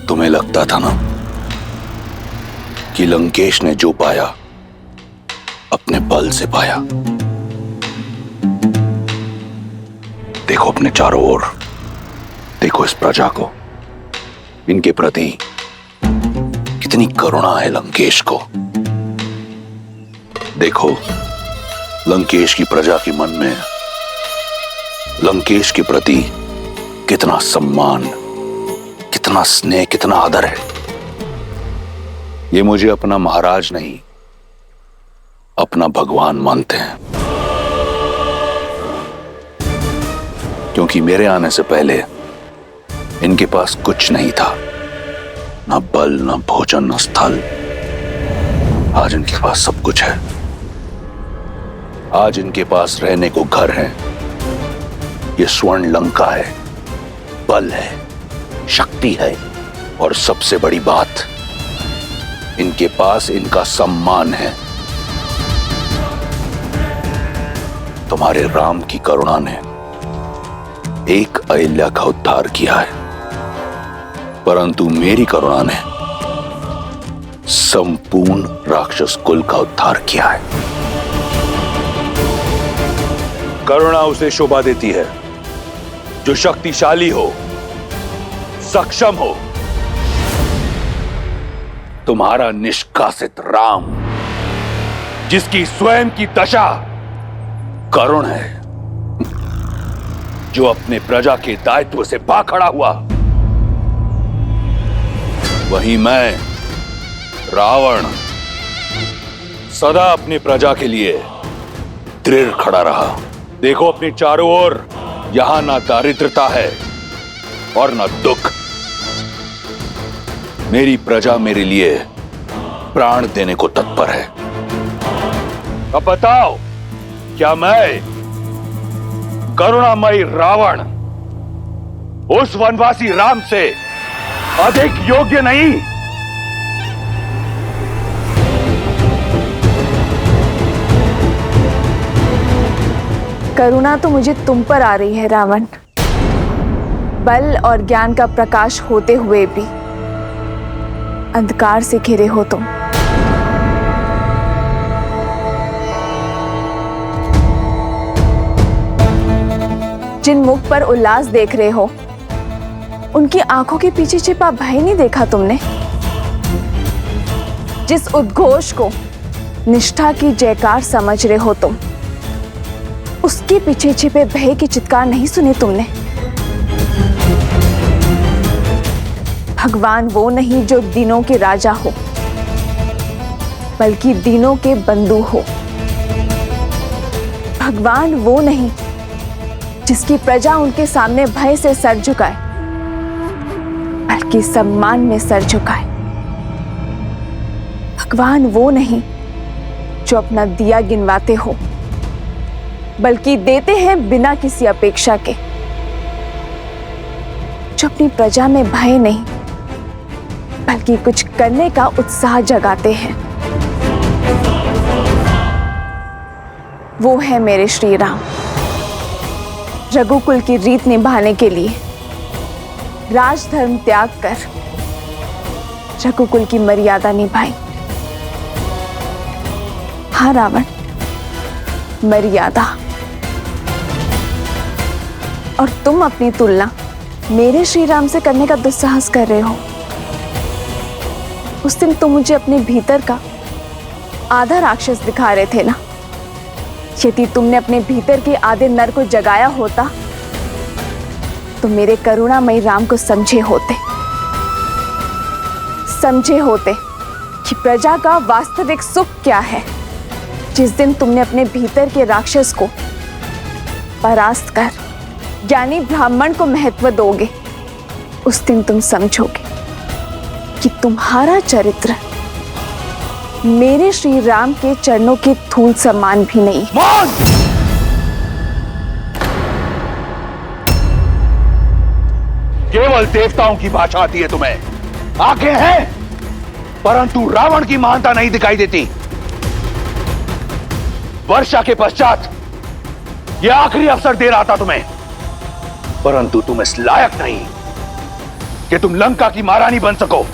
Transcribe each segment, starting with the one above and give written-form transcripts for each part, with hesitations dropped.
तुम्हें लगता था ना कि लंकेश ने जो पाया अपने बल से पाया। देखो अपने चारों ओर, देखो इस प्रजा को, इनके प्रति कितनी करुणा है लंकेश को। देखो लंकेश की प्रजा के मन में लंकेश के प्रति कितना सम्मान, कितना स्नेह, कितना आदर है। ये मुझे अपना महाराज नहीं, अपना भगवान मानते हैं, क्योंकि मेरे आने से पहले इनके पास कुछ नहीं था, ना बल, ना भोजन, ना स्थल। आज इनके पास सब कुछ है। आज इनके पास रहने को घर है, ये स्वर्ण लंका है, बल है, शक्ति है, और सबसे बड़ी बात, इनके पास इनका सम्मान है। तुम्हारे राम की करुणा ने एक अहिल्या का उद्धार किया है, परंतु मेरी करुणा ने संपूर्ण राक्षस कुल का उद्धार किया है। करुणा उसे शोभा देती है जो शक्तिशाली हो, सक्षम हो। तुम्हारा निष्कासित राम, जिसकी स्वयं की दशा करुण है, जो अपने प्रजा के दायित्व से भाग खड़ा हुआ, वहीं मैं रावण सदा अपनी प्रजा के लिए दृढ़ खड़ा रहा। देखो अपने चारों ओर, यहां ना दारिद्रता है और ना दुख। मेरी प्रजा मेरे लिए प्राण देने को तत्पर है। अब बताओ, क्या मैं करुणामयी रावण उस वनवासी राम से अधिक योग्य नहीं? करुणा तो मुझे तुम पर आ रही है रावण। बल और ज्ञान का प्रकाश होते हुए भी अंधकार से घिरे हो तुम। जिन मुख पर उल्लास देख रहे हो, उनकी आंखों के पीछे छिपा भय नहीं देखा तुमने? जिस उद्घोष को निष्ठा की जयकार समझ रहे हो तुम, उसके पीछे छिपे भय की चित्कार नहीं सुने तुमने? भगवान वो नहीं जो दीनों के राजा हो, बल्कि दीनों के बंधु हो। भगवान वो नहीं जिसकी प्रजा उनके सामने भय से सर झुकाए, बल्कि सम्मान में सर झुकाए। भगवान वो नहीं जो अपना दिया गिनवाते हो, बल्कि देते हैं बिना किसी अपेक्षा के। जो अपनी प्रजा में भय नहीं, बल्कि कुछ करने का उत्साह जगाते हैं, वो है मेरे श्री राम। रघुकुल की रीत निभाने के लिए राजधर्म त्याग कर रघुकुल की मर्यादा निभाई। हाँ रावण, मर्यादा। और तुम अपनी तुलना मेरे श्री राम से करने का दुस्साहस कर रहे हो। उस दिन तुम मुझे अपने भीतर का आधा राक्षस दिखा रहे थे ना। यदि तुमने अपने भीतर के आधे नर को जगाया होता, तो मेरे करुणामयी राम को समझे होते कि प्रजा का वास्तविक सुख क्या है। जिस दिन तुमने अपने भीतर के राक्षस को परास्त कर ज्ञानी ब्राह्मण को महत्व दोगे, उस दिन तुम समझोगे कि तुम्हारा चरित्र मेरे श्री राम के चरणों के धूल समान भी नहीं। केवल देवताओं की भाषा आती है तुम्हें। आंखें हैं, परंतु रावण की महानता नहीं दिखाई देती। वर्षा के पश्चात यह आखिरी अवसर दे रहा था तुम्हें, परंतु तुम इस लायक नहीं। कि तुम लंका की महारानी बन सको।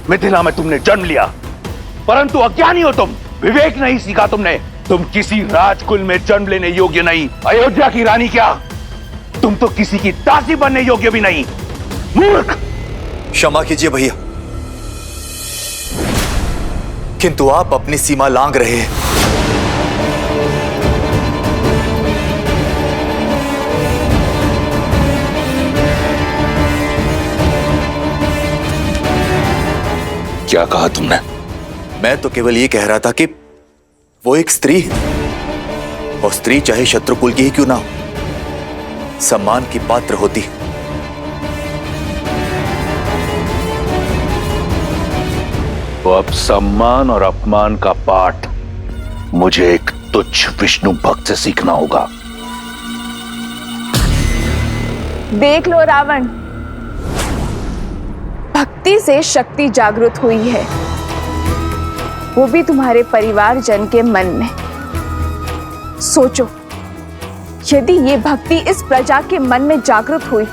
मिथिला में तुमने जन्म लिया, परंतु अज्ञानी हो तुम। विवेक नहीं सीखा तुमने। तुम किसी राजकुल में जन्म लेने योग्य नहीं। अयोध्या की रानी क्या, तुम तो किसी की दासी बनने योग्य भी नहीं। मूर्ख! क्षमा कीजिए भैया, किंतु आप अपनी सीमा लांघ रहे हैं। क्या कहा तुमने? मैं तो केवल ये कह रहा था कि वो एक स्त्री है, और स्त्री चाहे शत्रुकुल की ही क्यों ना हो, सम्मान की पात्र होती है। तो अब सम्मान और अपमान का पाठ मुझे एक तुच्छ विष्णु भक्त से सीखना होगा। देख लो रावण, भक्ति से शक्ति जागृत हुई है, वो भी तुम्हारे परिवारजन के मन में। सोचो, यदि ये भक्ति इस प्रजा के मन में जागृत हुई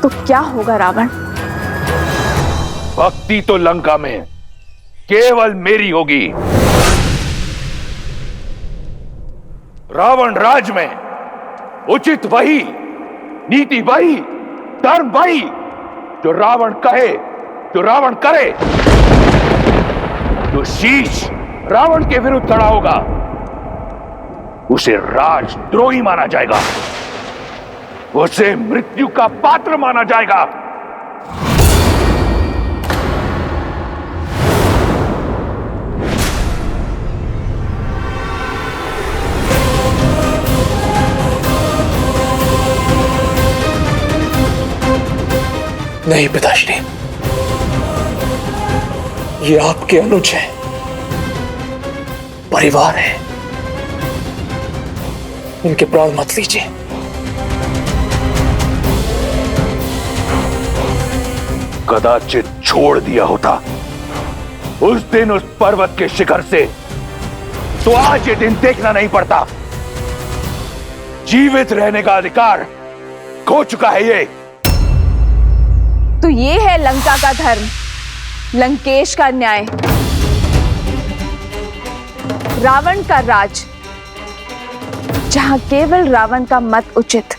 तो क्या होगा रावण? भक्ति तो लंका में केवल मेरी होगी। रावण राज में उचित वही, नीति वही, धर्म वही, जो रावण कहे, जो रावण करे। जो शीश रावण के विरुद्ध खड़ा होगा उसे राजद्रोही माना जाएगा, उसे मृत्यु का पात्र माना जाएगा। नहीं पिताश्री, ये आपके अनुज हैं, परिवार है, इनके प्राण मत लीजिए। कदाचित छोड़ दिया होता उस दिन उस पर्वत के शिखर से, तो आज ये दिन देखना नहीं पड़ता। जीवित रहने का अधिकार खो चुका है ये। तो ये है लंका का धर्म, लंकेश का न्याय, रावण का राज, जहां केवल रावण का मत उचित,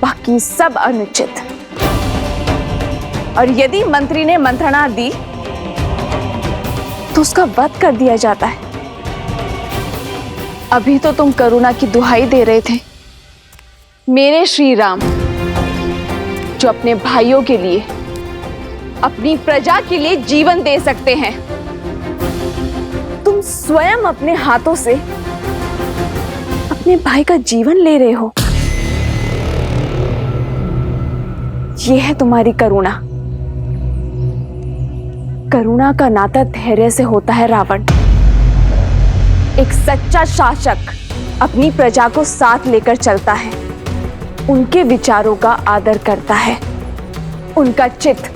बाकी सब अनुचित। और यदि मंत्री ने मंत्रणा दी तो उसका वध कर दिया जाता है। अभी तो तुम करुणा की दुहाई दे रहे थे, मेरे श्री राम, जो अपने भाइयों के लिए, अपनी प्रजा के लिए जीवन दे सकते हैं। तुम स्वयं अपने हाथों से अपने भाई का जीवन ले रहे हो। यह है तुम्हारी करुणा। करुणा का नाता धैर्य से होता है रावण। एक सच्चा शासक अपनी प्रजा को साथ लेकर चलता है, उनके विचारों का आदर करता है, उनका चित्त,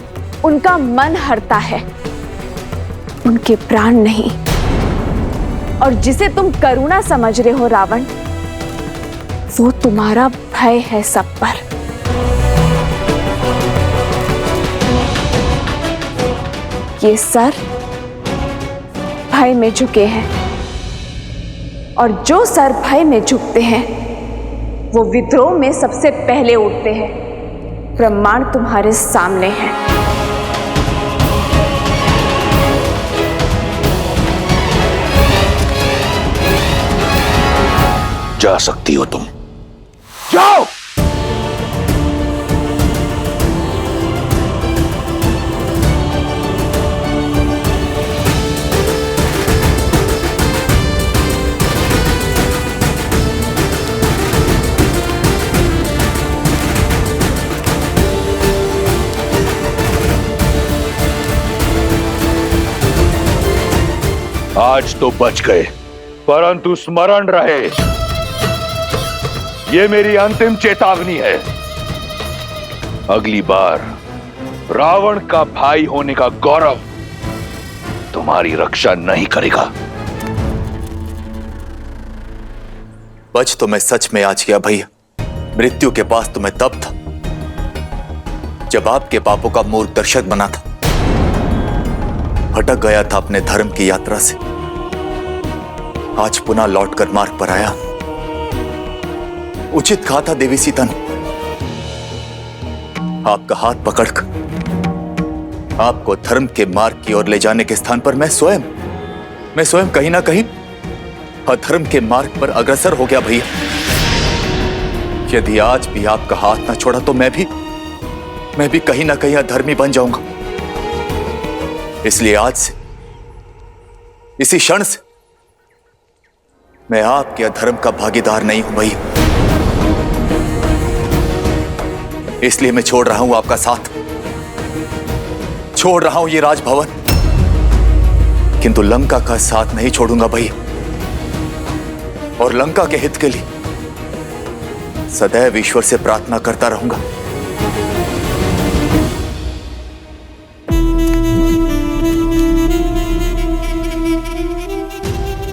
उनका मन हरता है, उनके प्राण नहीं। और जिसे तुम करुणा समझ रहे हो रावण, वो तुम्हारा भय है सब पर। ये सर भय में झुके हैं, और जो सर भय में झुकते हैं वो विद्रोह में सबसे पहले उठते हैं। प्रमाण तुम्हारे सामने है। जा सकती हो तुम, जाओ। आज तो बच गए, परंतु स्मरण रहे, ये मेरी अंतिम चेतावनी है। अगली बार रावण का भाई होने का गौरव तुम्हारी रक्षा नहीं करेगा। बच तो मैं सच में आज गया भैया, मृत्यु के पास तो मैं तब था जब आपके पापों का मूर्ख दर्शक बना था, भटक गया था अपने धर्म की यात्रा से, आज पुनः लौटकर मार्ग पर आया। उचित कहा था देवी सीता ने, आपका हाथ पकड़कर आपको धर्म के मार्ग की ओर ले जाने के स्थान पर मैं स्वयं कहीं ना कहीं अधर्म के मार्ग पर अग्रसर हो गया भैया। यदि आज भी आपका हाथ ना छोड़ा तो मैं भी कहीं ना कहीं अधर्मी बन जाऊंगा। इसलिए आज से, इसी क्षण से मैं आपके अधर्म का भागीदार नहीं हूं भैया। इसलिए मैं छोड़ रहा हूं आपका साथ, छोड़ रहा हूं ये राजभवन, किंतु लंका का साथ नहीं छोड़ूंगा भैया। और लंका के हित के लिए सदैव ईश्वर से प्रार्थना करता रहूंगा।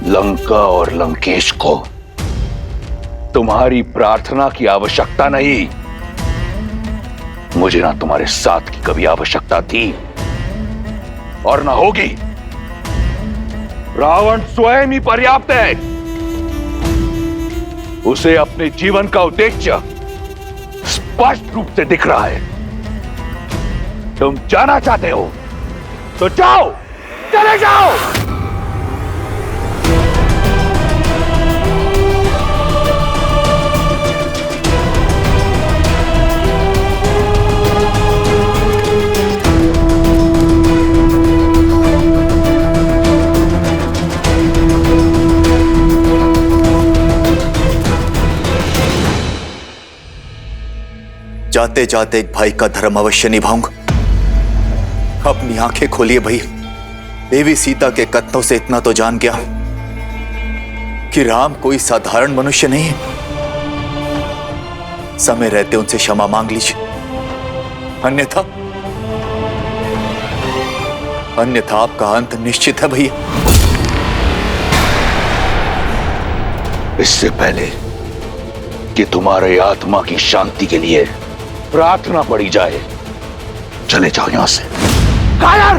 लंका और लंकेश को तुम्हारी प्रार्थना की आवश्यकता नहीं, मुझे ना तुम्हारे साथ की कभी आवश्यकता थी और ना होगी। रावण स्वयं ही पर्याप्त है। उसे अपने जीवन का उद्देश्य स्पष्ट रूप से दिख रहा है। तुम जाना चाहते हो तो जाओ, चले जाओ। जाते जाते एक भाई का धर्म अवश्य निभाऊंगा। अपनी आंखें खोलिए भैया, देवी सीता के कथनों से इतना तो जान गया कि राम कोई साधारण मनुष्य नहीं है। समय रहते उनसे क्षमा मांग लीजिए, अन्यथा आपका अंत निश्चित है भैया। इससे पहले कि तुम्हारे आत्मा की शांति के लिए प्रार्थना पड़ी जाए, चले जाओ यहां से। कायर!